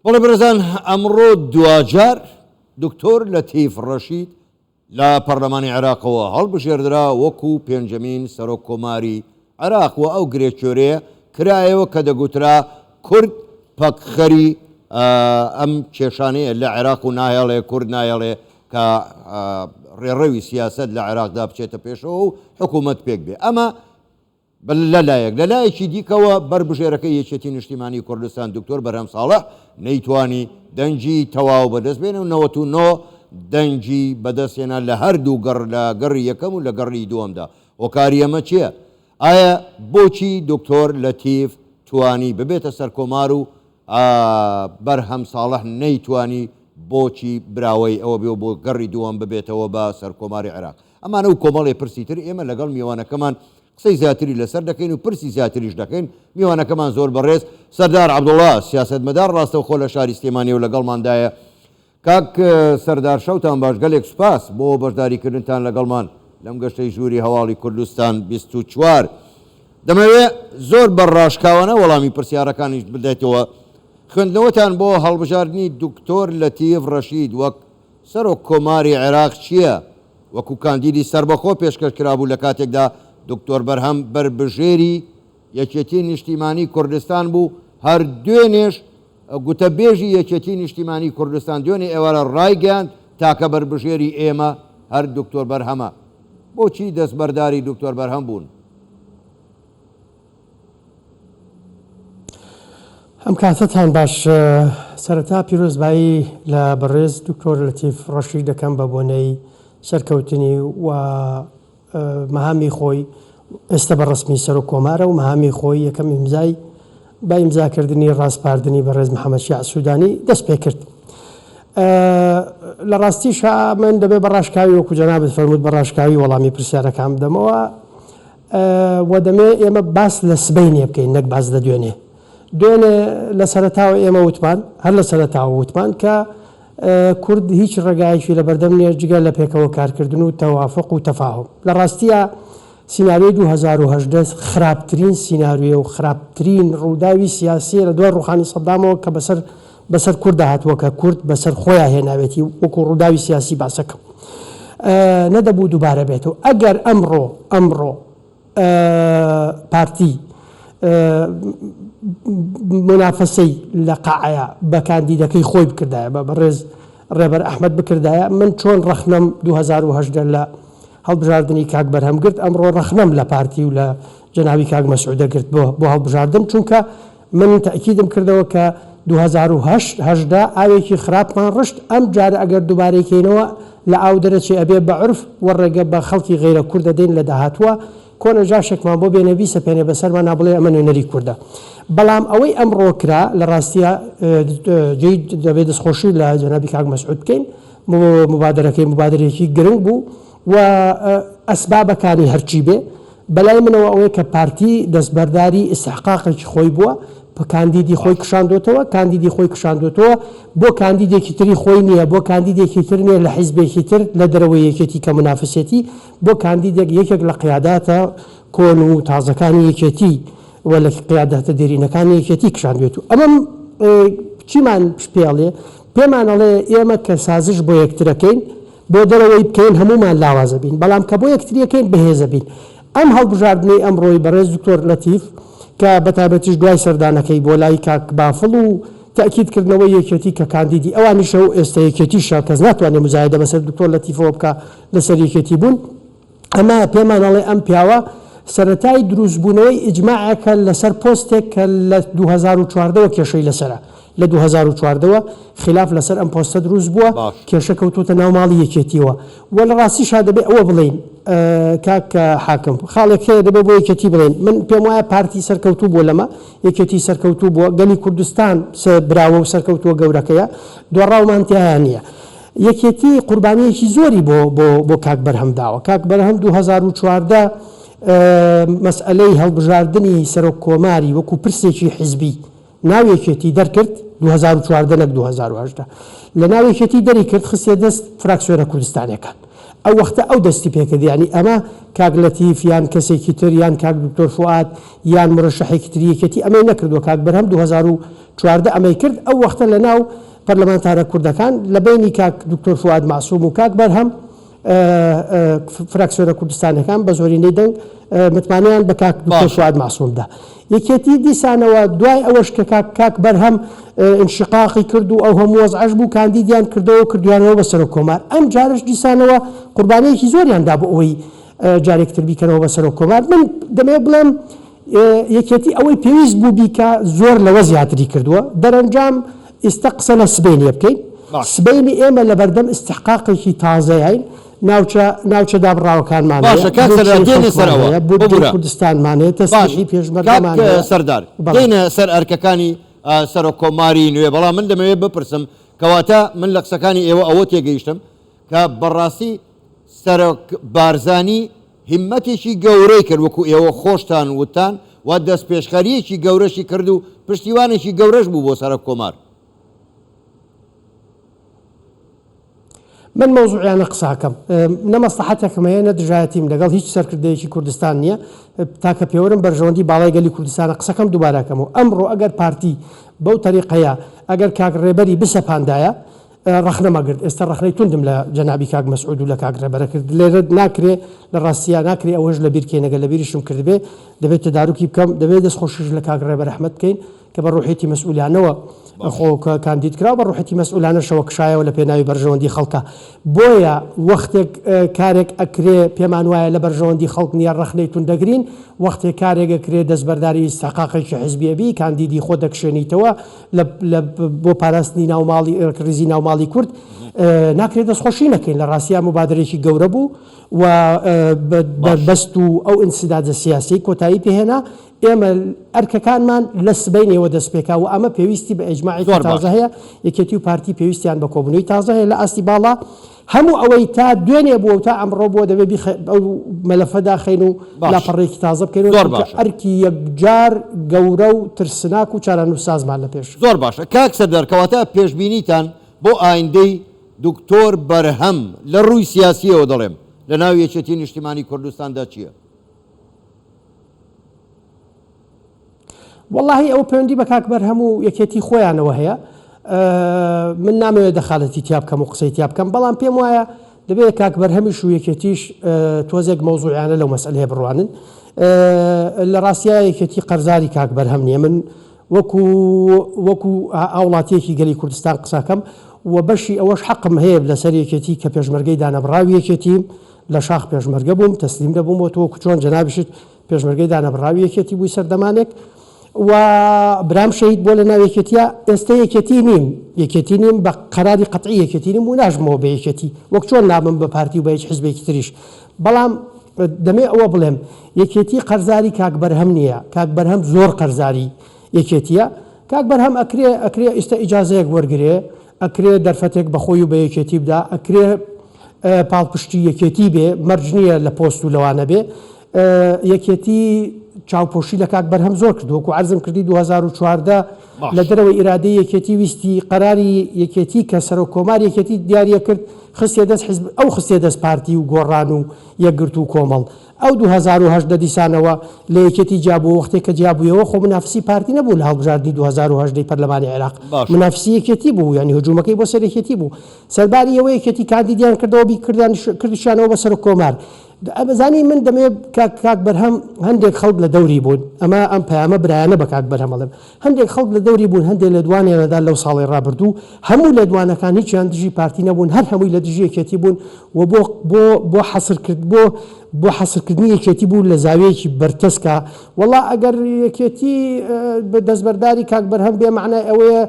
بەڵێ بەڕێزان ئەمڕۆ دوجار دکتۆر لەتیف ڕەشید لە پەرلەمانی عێراقەوە هەڵبژێردرا وەکو پێنجەمین سەرۆک کۆماری عێراق و ئەو گرێچۆرەیە کرایەوە کە دەگوترا کورد پەکخەری ئەم کێشانەیە لە عێراق و نایەڵێ کورد نایەڵێ کە ڕێڕەوی سیاسەت لە عێراقدا بچێتە پێشەوە و حکوومەت پێک بێ. ئەمە لەلایەکی دیکەوە بربژێرەکەی یەکێتی نیشتیمانی کوردستان دکتۆر بەرهەم ساڵح نەیتوانی دەنجی تەواو بەدەست بێنێ و 99 دەنجی بەدەستێنە لە هەردوو گەڕ لە گەڕی یەکەم و لە گەڕی دووەمدا. هۆکاری ئەمە چییە؟ ئایا بۆچی دکتۆر لەتیف توانی ببێتە سەرکۆمار و بەرهەم ساڵح نەیتوانی بۆچی براوەی ئەوە بێ بۆ گەڕی دووەم ببێتەوە بە سەرکۆماری عێراق؟ ئەمانە و کۆمەڵی پرسی تر ئێمە لەگەڵ میوانەکەمان قسەی زیاتری لەسەر دەکەین و پرسی زیاتریش دەکەین. میوانەکەمان زۆر بەڕێز سەردار عەبدوڵڵا سیاسەتمەدار ڕاستەوخۆ لە شاری سلێمانی و لەگەڵماندایە. کاک سەردار شەوتان باش، گەلێک سوپاس بۆ بەشداریکردنتان لەگەڵمان لەم گەشتەی ژووری هەواڵی کوردستان 24. دەمەوێت زۆر بەڕاشکاوانە وەڵامی پرسیارەکانیش بدەیتەوە. خوێندنەوەتان بۆ هەڵبژاردننی دکتۆر لەتیف ڕەشید وەک سەرۆک کۆماری عێراق چییە؟ وەکو کاندیدی سەربەخۆ پێشکەش کرابوو لە کاتێکدا دکتۆر بەرهەم بربژێری یەکێتی نیشتیمانی کوردستان بوو، هەر دوێنێش گوتەبێژی یەکێتی نیشتیمانی کوردستان دوێنێ ئێوارە ڕایگەیاند تاکە بربژێری ئێمە هەر دکتۆر بەرهەمە. بۆچی دەستبەرداری دکتۆر بەرهەم بوون؟ ئەم کاتتان باش. سەرەتا پیرۆزبایی لە بەڕێز دکتۆر لەتیف ڕەشید دەکەم بە بۆنەی سەرکەوتنی و مەهامی خۆی ئێستا بە ڕسمی سەرۆک کۆمارە و مەهامی خۆی یەکەم ئیمزای با ئیمزاکردنی ڕاستپاردنی بەڕێز محەممەد شیع سوودانی دەست پێ کرد. لە ڕاستیشە من دەبێ بەڕاشکاوی وەکو جەنابەت فەرموود بەڕاشکاوی وەڵامی پرسیارەکان بدەمەوە و دەمێ ئێمە باس لە سبەینێ بکەین نەک باس لە دوێنێ. دوێنێ لە سەرەتاوە ئێمە وتمان هەر لە سەرەتاوە وتمان کە کورد هیچ ڕێگایەکی لە بەردەم نیە جگە لە پێکەوە کارکردن و تەوافق و تەفاهم. لە ڕاستیە سیناریۆی 2018 خراپترین سیناریۆ و خراپترین ڕووداوی سیاسی لە دوای ڕوخانی سەدامەوە کە بەسەر کورد هاتووە کە کورد بەسەر خۆیان هێناوێتی وەکو ڕووداوی سیاسی باسەکەم نەدەبوو دووبارە بێتەوە. ئەگەر ئەمڕۆ پارتی منافەسەی لە قاعەیە بە کاندیدەکەی خۆی بکردایە بە بەڕێز ڕێبەر ئەحمەد بکردایە، من چۆن ڕەخنەم 2018 لە هەڵبژاردننی کاک بەرهەم گرت، ئەمڕۆ ڕەخنەم لە پارتی و لە جەناوی کاک مەسعودە گرت بۆ هەڵبژاردن، چونکە من تەکیدم کردەوە کە 2018 ئاوێکی خراپمان ڕشت. ئەم جارە ئەگەر دووبارەیکەینەوە لە ئاو دەرەچێ ئەبێ بە عرف وەڕێگە بە خەڵکی غیرە کوورد دەدەین لە داهاتووە کۆنە جاشێکمان بۆ بێنەوی سەپێنێ بەسەرمان نابڵێ ئەمە نوێنەری کووردە. بەڵام ئەوەی ئەمڕۆ کرا لە ڕاستیە دەبێت دەستخۆشی لە جەنابی کاک مەسعود بکەین. مبادرەکەی مبادرێکی گرنگ بوو و ئەسبابەکانی هەرچی بێ بەلای منەوە ئەوەیە کە پارتی دەستبەرداری ئیستحقاقێکی خۆی بووە، کاندیدی خۆی کشاندوتەوە، کاندیدی خۆی کشاندوتەوە بۆ کاندیدێکی تری خۆی نییە، بۆ کاندیدێکی تر نییە لە حیزبێکی تر لە دەرەوەی یەکێتی کە منافسێتی، بۆ کاندیدێک یەکێک لە قیاداتە کۆن و تازەکانی یەکێتی و لە قیاداتە دێرینەکانی یەکێتی کشاندوێت. و ئەمەم چیمان پێڵێ پێمانەڵێ ئێمە کە سازش بۆ یەکترەکەین بۆ دەرەوەی بکەین هەمومان لاوازە بین، بەڵام کە بۆ یەکتریەکەین بەهێزە بین. ئەم هەڵبژاردنەی ئەمڕۆی بەڕێز دکتۆر لەتیف کە بەتابەتیش دوای سەردانەکەی بۆ لای کاک بافڵ و تاکیدکردنەوەی یەکێتی کە کاندیدی ئەوانیشە و ئێستا یەکێتیشە کەس ناتوانێت مزایدە بەسەر دکتۆر لەتیفەوە بکە لەسەر یەکێتی بوون. ئەمە پێمانەڵێ ئەم پیاوە سەرەتای دروستبوونەوەی ئیجماعەکە لەسەر پۆستێک کە لە 2014 کێشەی لەسەرە، لە 2014 خلاف لەسەر ئەم پۆستە دروست بووە، کێشە کەوتوتە ناوماڵی یەکێتیەوە. وە لە ڕاستیشا دەبێت ئەوە بڵین کاک حاکم خاڵێک دەبێت بۆ یەکێتی بڵێن. من پێم وایە پارتی سەرکەوتوو بووە لەمە یەکێتی سەرکەوتوو بووە، گەلی کوردستان براوە و سەرکەوتووە گەورەکەیە، دۆڕاومان تیایان نییە. یەکێتی قوربانیەکی زۆری بۆ کاک بەرهەم داوە. کاک بەرهەم 2014 مەسئلەی هەڵبژاردننی سەرۆک کۆماری وەکو پرسێکی حیزبی ناوێکێتی دەرکرد 2014 نەک 2018 لە ناوێکێتی دەری کرد خستێ دەست فراکسیۆنە کوردستانەکان. ئەو وەختە ئەو دەستی پێکرد یعنی ئەمە کاک لەتیف یان کەسێکی تر یان کاک دکتۆر فواد یان مرەشەحێکی تر یەکێتی ئەمەی نەکردووە کاک بەرهەم 2014 ئەمەی کرد ئەو وەختە لە ناو پەرلەمانتارە کوردەکان لە بینی کاک دکتۆر فواد معسووم و کاک بەرهەم فراکسیۆنە کوردستانەکان بە زۆرینەی دەنگ متمانیان بە کاک دکتۆر فواد معسوومدا یەکێتی دیسانەوە دوای ئەوەش کە کاک بەرهەم انشقاقی کرد و ئەو هەموو وەزعەش بوو کاندیدیان کردەوە کردویانەوە بەسەر کۆمار ئەم جارش دیسانەوە قوربانەیەکی زۆریاندا بۆ ئەوەی جارێکتر بیکەنەوە بەسەر کۆمار من دەمەوێت بڵێم یەکێتی ئەوەی پێویست بوو بیکە زۆر لەوە زیاتری کردووە دەرەنجام ئێستا قسە لە سبەینێ بکەین سبەینی ئێمە لە بەردەم استحقاقێکی تازەیین ناوچە دابڕاوەکانمان باشە کاک سەردار دێنە سەرەوە کوردستانمانێت تەسلیحی پێشمەرگەمانێت سەردار دێنە سەر ئەرکەکانی سەرۆک کۆماری نوێ بەڵام من دەمەوێت بپرسم کەواتە من لە قسەکانی ئێوە ئەوە تێگەیشتم کە بەڕاستی سەرۆک بارزانی هیممەتێکی گەورەی کرد وەکو ئێوە خۆشتان وتان و دەست پێشخەریەکی گەورەشی کرد و پشتیوانێکی گەورەش بوو بۆ سەرۆک کۆمار من مۆزوعیانە قساکەم نەمەسلحەتێکمەیە نەدژایەتیم لەگەڵ هیچ سەرکردەیەکی کوردستان نییە تاکە پێوەرم بەرژەوەندی باڵای گەلی کوردستانە قسەکەم دووبارەکەمەوە ئەمڕۆ ئەگەر پارتی بەو تەریقەیە ئەگەر کاک ڕێبەری بسەپاندایە ڕەخنەمەگرت ئێستا ڕەخنەی توندم لە جەنابی کاک مەسعود و لە کاک ڕێبەرە کرد لێرە ناکرێ لە ڕاستیە ناکرێ ئەوەش لە بیرکەینەگە لە بیریشم کردبێ دەبێت تدارکی بکەم دەبێت دەستخۆشش لە کاک ڕێبەر ئەحمەد بکەین کە بە ڕوحێتی مەسئولانەوە خۆ کاندید کرا بە ڕوحەتی مەسئولانەشەوە کشایەوە لە پێناوی بەرژەوەندی خەڵکە بۆیە وەختێک کارێک ئەکرێ پێمان وایە لە بەرژەوەندی خەڵک نیە ڕەخنەی تونندەگرین وەختێک کارێک ئەکرێ دەستبەرداری استحقاقێکی حزبیەبی کاندیدی خۆ دەکشێنیتەوە بۆ پاراستنی ناوماڵی ڕێکریزی ناوماڵی کورد ناکرێت دەستخۆشی نەکەین لە ڕاستیە مبادرێکی گەورە بوو و بەست و ئەو ئینسیدادە سیاسی کۆتایی پێهێنا ئێمە ئەرکەکانمان لە سبەینەوە دەستپێکا و ئەمە پێویستی بە ئەجماعی تازە هەیە یەکێتی و پارتی پێویستیان بە کۆبوونەوەی تازە هەیە لە ئاستی باڵا هەموو ئەوەی تا دوێنێ بووە تا ئەمڕۆ بۆ دەبێت ئەو مەلەفەدا خەین و لاپەڕێکی تازە بکەین ئەرکی یەکجار گەورە و ترسناک و چارەنووسازمان لە پێش زۆر باشە کاک سەردار کەواتە پێشبینیتان بۆ ئایندەی دکتۆر بەرهەم لە ڕووی سیاسیەوە دەڵێم لە ناو یەکێتی نیشتیمانی کوردستاندا چییە؟ واللهی ئەو پەیوەندی بە کاک بەرهەم و یەکێتی خۆیانەوە هەیە من نامەوێت دەخالەتی تیا بکەم و قسەی تیا بکەم بەڵام پێم وایە دەبێت کاک بەرهەمیش و یەکێتیش تۆزێک مەوزوعیانە لەو مەسئلەیە بڕوانن لە ڕاستیە یەکێتی قەرزاری کاک بەرهەم نییە من وەکو هاوڵاتیەکی گەلی کوردستان قساکەم و بەشی ئەوەش حەقم هەیە لەسەر یەکێتی کە پێشمەرگەی دانەبڕاوی یەکێتیم لە شاخ پێشمەرگە بووم تەسلیم دەبووم بۆ تۆ چۆن جەنابیشت پێشمەرگەی دانەبڕاوی یەکێتی بووی سەردەمانێک و برام شەهید بۆ لە ناو یەکێتیە ئێستا یەکێتی نیم بە قەراری قەتعی یەکێتی نیم و ناژمەوە بە یەکێتی وەک چۆن نابم بە پارتی و بە هیچ حیزبێکی تریش بەڵام دەمێ ئەوە بڵێم یەکێتی قەرزاری کاک بەرهەم نییە کاک بەرهەم زۆر قەرزاری یەکێتیە کاک بەرهەم ئەکرێ ئێستا ئیجازەیەک وەرگێ ئەکرێ دەرفەتێک بەخۆی و بە یەکێتی بدا ئەکرێ پاڵپشتی یەکێتی بێ مەرج نییە لە پۆست و لەوانە بێ یەکێتی چاوپۆشی لە کاک بەرهەم زۆر کرد وەکو عەرزم کردی 2014 لە دەرەوەی ئیرادەی یەکێتی ویستی قەراری یەکێتی کە سەرۆک کۆمار یەکێتی دیاریە کرد خستێ دەست حیزب ئەو خستێ دەست پارتی و گۆڕان و یەکگرت و کۆمەڵ ئەو 2010 دیسانەوە لە یەکێتی جابوو وەختێک کە جابوویەوە خۆ منافسی پارتی نەبوو لە هەڵبژاردننی 2010 پەرلەمانی عێراق منافسی یەکێتی بوو یعنی هجوومەکەی بۆ سەر یەکێتی بوو سەرباری ئەوە یەکێتی کاندیدیان کردەوە کردیشانەوە بە سەرۆک کۆمار ئەبزانی من دەمێت کاک بەرهەم هەندێک خەڵک لە دەوری بوون ئەمە ئەم پەیامە برایانە بە کاک بەرهەمەڵم هەندێک خەڵک لە دەوری بوون هەندێک لە دوانێنەدا لەو ساڵی ڕابردوو هەموو لە دوانەکان هیچیان دژی پارتی نەبوون هەر هەمووی لە دژی یەکێتی بوون و بۆ حەسرکردنی یەکێتی بوو لە زاویەکی بەرتەسکە وەڵا ئەگەر یەکێتی دەستبەرداری کاک بەرهەم بێ معنای ئەوەیە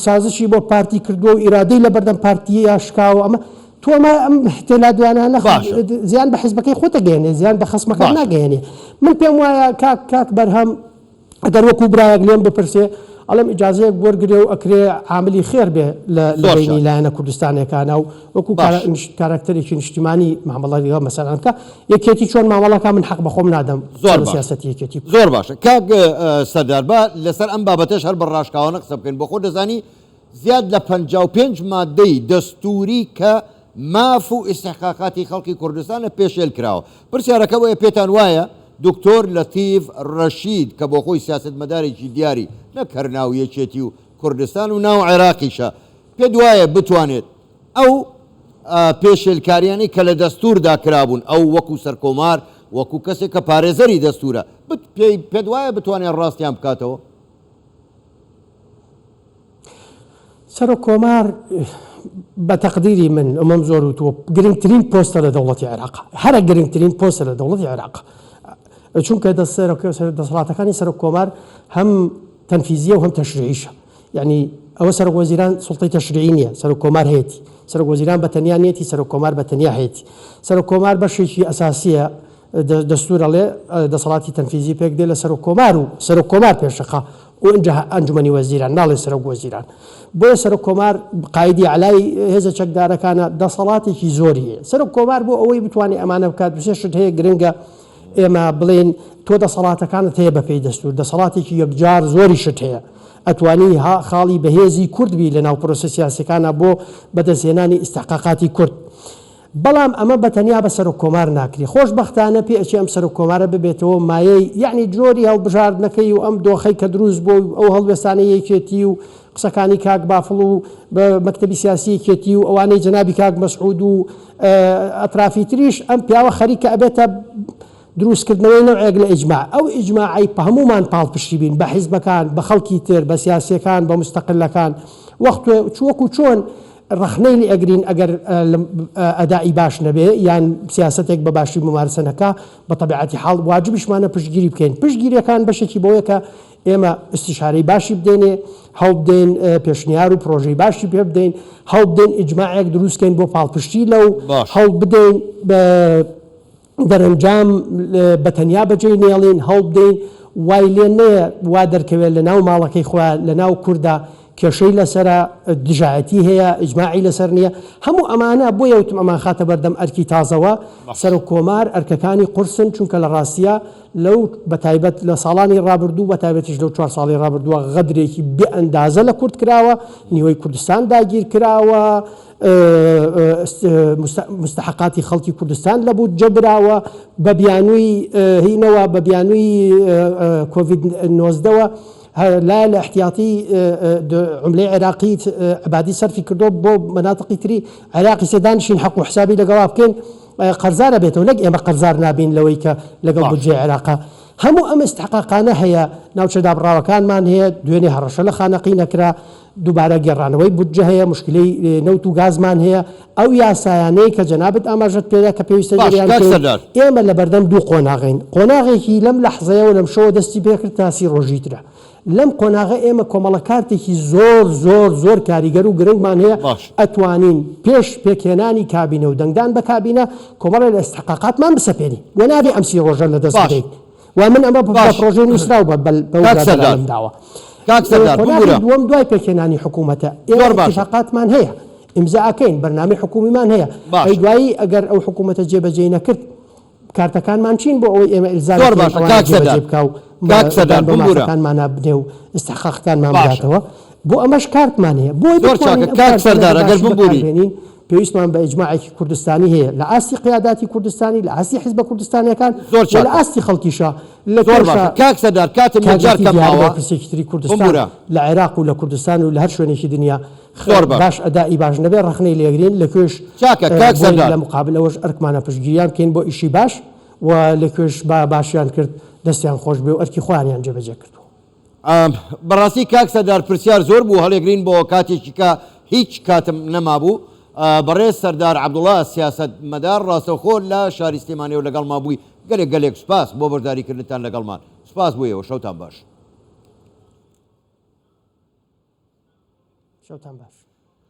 سازشی بۆ پارتی کردووە و ئیرادەی لە بەردەم پارتیە یاشکاوە ئەمە تۆمە ئەم احتێلا دوانانە زیان بە حیزبەکەی خۆتە گەێنێ زیان بە خەسمەکە ناگەێنێ من پێم وایە کاک بەرهەم ئەگەر وەکو برایەک لێم بپرسێ ئەڵم ئیجازەیەک وەرگرێ و ئەکرێ عاملی خێر بێ لە بینی لایەنە کوردستانەکانە و وەکو کارکتەرێکی نیشتیمانی مامەڵەوە مەسەلەن کە یەکێتی چۆن مامەڵەکە من حەق بەخۆم نادەم زۆر سیاسەتی یەکێتی زۆر باشە کاک سەردار بە لەسەر ئەم بابەتەش هەر بەڕاشکاوانە قسە بکەین بۆ خۆ دەزانی زیاد لە 55 مادەی دەستوری کە ماف و ئیستحقاقاتی خەڵکی کوردستانە پێشێل کراوە. پرسیارەکە بۆیە پێتان وایە دکتۆر لەتیف ڕەشید کە بۆ خۆی سیاسەتمەدارێکی دیاری نەکەر ناو یەکێتی و کوردستان و ناو عێراقیشە، پێ دوایە بتوانێت ئەو پێشێلکاریانی کە لە دەستوردا کرابوون ئەو وەکو سەرکۆمار وەکو کەسێک کە پارێزەری دەستورە پێ دوایە بتوانێت ڕاستیان بکاتەوە؟ سەرۆک کۆمار بە تەقدیری من ئەمەم زۆر وتووە گرنگترین پۆستە لە دەوڵەتی عێراق، هەرە گرنگترین پۆستە لە دەوڵەتی عێراق، چونکە دەسەڵاتەکانی سەرۆک کۆمار هەم تەنفیزیە و هەم تەشریعیشە. یعنی ئەوە سەرۆک وەزیران سوڵتەی تەشریعی نییە، سەرۆک کۆمار هەیەی، سەرۆک وەزیران بە تەنیا نێتی، سەرۆک کۆمار بە تەنیا هەیەی. سەرۆک کۆمار بەشێکی ئەساسیە دەستورەڵێ دەسەڵاتی تەنفیزی پێک دێ لە سەرۆک کۆمار و سەرۆک کۆمار پێشەخە و ئەنجومەنی وەزیران ناڵێ سەرۆک وەزیران. بۆیە سەرۆک کۆمار قایدی علای هێزە چەکدارەکانە دەسەڵاتێکی زۆری هەیە. سەرۆک کۆمار بۆ ئەوەی بتوانێت ئەمانە بکات بسێشت هەیە گرنگە ئێمە بڵێن تۆ دەسەڵاتەکانت هەیە بەپێی دەستور، دەسەڵاتێکی یەکجار زۆری شت هەیە، ئەتوانی خاڵی بەهێزی کوردبی لە ناو پرۆسە سیاسەکانە بۆ بەدەستهێنانی ئیستحقاقاتی کورد. بەڵام ئەمە بەتەنیا بە سەرۆک کۆمار ناکری. خۆشبەختانە پێ ئەچێ ئەم سەرۆک کۆمارە ببێتەوە مایەی یعنی جۆری هەڵبژاردنەکەی و ئەم دۆخەی کە دروست بۆ ئەو هەڵوێستانەی یەکێتی و قسەکانی کاک بافڵ و بە مەکتەبی سیاسی یەکێتی و ئەوانەی جەنابی کاک مەسعود و ئەطرافی تریش ئەم پیاوە خەریکە ئەبێتە دروستکردنەوەی نەوعێک لە ئیجماع. ئەو ئیجماعی بە هەمومان پاڵپشتی بین بە حیزبەکان، بە خەڵکی تر، بە سیاسیەکان، بە مستەقلەکان، وەختێ وەکو چۆن ڕخنەی لێ ئەگرین ئەگەر ئەدائی باش نەبێ یان سیاسەتێک بە باشی ممارسەنەکە بە تەبیعەتی حاڵ واجبیشمانە پشتگیری بکەین. پشتگیریەکان بەشێکی بۆیە کە ئێمە استیشارەی باشی بدەینێ، هەڵ بدەین پێشنیار و پرۆژەی باشی پێ بدەین، هەڵ بدەین ئیجماعێک دروستکەین بۆ پاڵپشتی لەو، هەڵ بدەین دەرەنجام بە تەنیا بەجێ نێڵین، هەڵ بدەین وای لێ نەیە وا دەرکەوێت لە ناو ماڵەکەی خۆیان لە ناو کووردا کێشەی لەسرە دژایەتی هەیە، ئیجماعی لەسەر نییە. هەموو ئەمانە بۆ یەوتم ئەمان خاتە بەردەم ئەرکی تازەوە. سەرۆک کۆمار ئەرکەکانی قورسن، چونکە لە ڕاستیە لەو بەتایبەت لە ساڵانی ڕابردوو بەتایبەتیش لەو 4 ساڵی ڕابردووە غەدرێکی بێ ئەندازە لە کورد کراوە، نیوەی کوردستان داگیر کراوە، مستحقاتی خەڵکی کوردستان لە بوو جەبراوە بە بیانووی هینەوە، بە بیانووی کۆڤید 19ەوە لا لە احتیاطی عملەی عێراقی عبادی سەرفی کردو بۆ مناطقی تری عێراقی سێدانشین حەق و حسابی لەگەڵا بکەین قەرزارە بێتەوە، نەک ئێمە قەرزار نابین لەوەی کە لەگەڵ بودجێ عێراقا. هەموو ئەمە استحقاقانە هەیە، ناوچە دابڕاوەکانمان هەیە، دوێنێ هەڕەشە لە خانەقی نەکرا، دووبارە گێڕانەوەی بودجە هەیە، مشکلەی نەوت و گازمان هەیە. ئەو یاسایانەی کە جەنابەت ئاماژەت پێدا کە پێویستە جریان بکەین، ئێمە لە بەردەم دوو قۆناغین. قۆناغێکی لەم لەحزەیە و لەم شەوە دەستی پێکرد تاسی ڕۆژی ترە. لەم قۆناغە ئێمە کۆمەڵە کارتێکی زۆر زۆر زۆر کاریگەر و گرنگمان هەیە، ئەتوانین پێش پێکهێنانی کابینە و دەنگدان بە کابینە کۆمەڵە لە ئیستحقاقاتمان بسەپێنی و نابێ ئەم 30 ڕۆژە لە دەست بدەین. و من ئەمە بە پرۆژەی نووسراو بە وەزارەتم داوە. دووەم دوای پێکهێنانی حکوومەتە ئێمە اتفاقاتمان هەیە، ئیمزاکەین، بەرنامەی حکومیمان هەیە. ئەی دوایی ئەگەر ئەو حکوومەتە جێبەجێ نەکرد کارتەکانمان چین بۆ ئەوەی ئێمە ئیلزامی بکە و بەماسەکانمانە بنێ و ئیستحقاقەکانمان بداتەوە. بۆ ئەمەش کارتمان هەیە. بۆی بتوانین پێویستمان بە ئیجماعێکی کوردستانی هەیە لە ئاستی قیاداتی کوردستانی، لە ئاستی حیزبە کوردستانیەکان، لە ئاستی خەڵکیشە، لە کاکسەدار کاتم لەجار کەماوە کەسێکی کوردستان لە عێراق و لە کوردستان و لە هەر شوێنێکی دنیا باش ئەدای باش نەبێ ڕخنەی لێگرین لە کوێش لە مقابل ئەوەش ئەرکمانە پشتگیریان بکەین بۆ ئیشی باش و لە کوێش باشیان کرد دەستیان خۆش بێ و ئەرکی خۆیانیان جێبەجێ کردووە. بەڕاستی کاکسەدار پرسیار زۆر بوو هەڵێگرین بۆ کاتێکی کە هیچ کاتم نەمابوو. بەڕێز سەردار عەبدوڵڵا سیاسەتمەدار ڕاستەوخۆ لە شاری سلێمانیەوە لەگەڵمان بووی. گەلێک سوپاس بۆ بەشداریکردنتان لەگەڵمان. سوپاس بوویەوە. شەوتان باش. شەوتان باش.